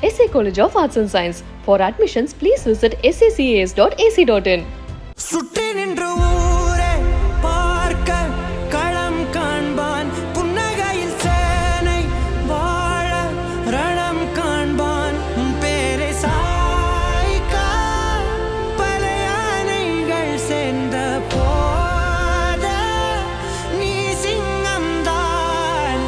SA College of Arts and Science. For admissions, please visit sacas.ac.in. சுற்றி நின்று ஊரே பார்க்க களம் காண்பான் புன்னகையில் சேனை வாழ ரணம் காண்பான் பேரை சாய்க்க பல யானைகள் சேர்ந்த போத நீ சிங்கம்தான்.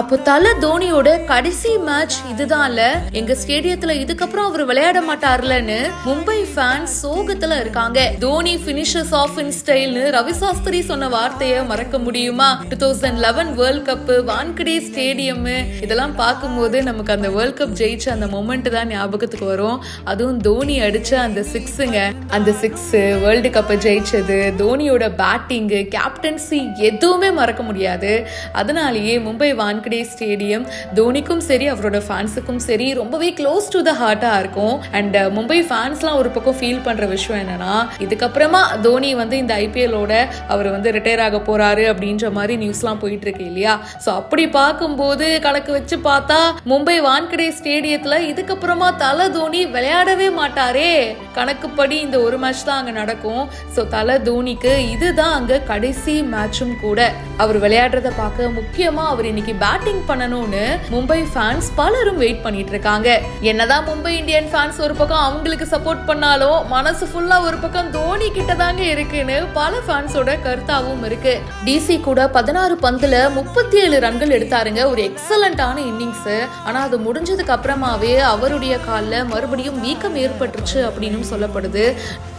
அப்போ தல தோனியோட கடைசி மேட்ச் இதுதான்ல, எங்க ஸ்டேடியத்துல இதுக்கப்புறம் அவர் விளையாட மாட்டார்லன்னு மும்பை ஃபேன்ஸ் சோகத்துல இருக்காங்க. தோனி பினிஷஸ் ஆஃப் இன் ஸ்டைல்னு ரவி சாஸ்திரி சொன்ன வார்த்தையை மறக்க முடியுமா? 2011 வேர்ல்ட் கப், வான்கடே ஸ்டேடியம், இதெல்லாம் பார்க்கும்போது நமக்கு அந்த வேர்ல்ட் கப் ஜெயிச்ச அந்த மொமெண்ட் தான் ஞாபகத்துக்கு வரும். அதுவும் தோனி அடிச்ச அந்த சிக்ஸுங்க, அந்த சிக்ஸ், வேர்ல்டு கப்பை ஜெயிச்சது, தோனியோட பேட்டிங், கேப்டன்சி எதுவுமே மறக்க முடியாது. அதனாலேயே மும்பை வான்கடே ஸ்டேடியம் தோனிக்கும் சரி அவரோட ஃபேன்ஸுக்கும் சரி ரொம்பவே க்ளோஸ் டு த ஹார்ட்டா இருக்கும். அண்ட் மும்பை ஃபேன்ஸ்லாம் ஒரு பக்கம் ஃபீல் பண்ற விஷயம் என்னன்னா, இதுக்கப்புறமா தோனி வந்து இந்த ஐபிஎல்லோட அவர் வந்து ரிட்டையர் ஆக போறாரு அப்படின்ற மாதிரி நியூஸ்லாம் போயிட்டு இருக்கு இல்லையா? ஸோ அப்படி பார்க்கும்போது கணக்கு வச்சு பார்த்தா மும்பை வான்கடே ஸ்டேடியத்துல இதுக்கப்புறமா தல தோனி விளையாடவே மாட்டாரே. கணக்குப்படி இந்த ஒரு மேட்ச் தான் அங்க நடக்கும். ஸோ தல தோனிக்கு இதுதான் அங்க கடைசி மேட்சும் கூட. அவர் விளையாடுறத பார்க்க, முக்கியமா அவர் இன்னைக்கு பேட்டிங் பண்ணணும்னு மும்பை ஃபேன்ஸ் பலரும் வெயிட் பண்ணிட்டு இருக்காங்க. என்னதான் மும்பை இந்தியன் ஃபேன்ஸ் ஒரு பக்கம் அவங்களுக்கு சப்போர்ட் பண்ணாலும் மனசு ஃபுல்லா ஒரு பக்கம் தோனி கிட்ட தாங்க இருக்குன்னு பல ஃபேன்ஸோட கருத்தாவும் இருக்கு. டிசி கூட 16 பந்துல 37 ரன்கள் எடுத்தாருங்க. ஒரு எக்ஸலண்டான இன்னிங்ஸ். ஆனா அது முடிஞ்சதுக்கு அப்புறமாவே அவருடைய கால்ல மறுபடியும் வீக்கம் ஏற்பட்டுருச்சு அப்படின்னு சொல்லப்படுது.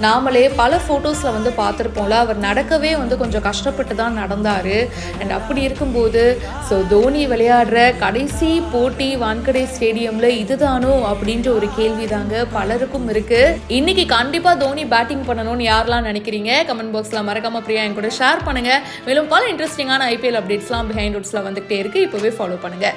நாமளே பல போட்டோஸ்ல வந்து பார்த்திருப்போம்ல, அவர் நடக்கவே வந்து கொஞ்சம் கஷ்டப்பட்டு தான் நடந்தாரு. அண்ட் அப்படி இருக்கும்போது ஸோ தோனி விளையாடுற கடைசி போட்டி வான்கடே ஸ்டேடியம்ல இதுதானோ அப்படின்ற ஒரு கேள்வி தாங்க பலருக்கும் இருக்கு. இன்னைக்கு கண்டிப்பா தோனி பேட்டிங் பண்ணணும்னு யாரெல்லாம் நினைக்கிறீங்க? கமெண்ட் பாக்ஸ்ல மறக்காம பிரியா என் கூட ஷேர் பண்ணுங்க. மேலும் பல இன்ட்ரெஸ்டிங்கான ஐபிஎல் அப்டேட்ஸ்லாம் பிஹைண்ட் ரூட்ஸ்ல வந்துகிட்டே இருக்கு. இப்பவே ஃபாலோ பண்ணுங்க.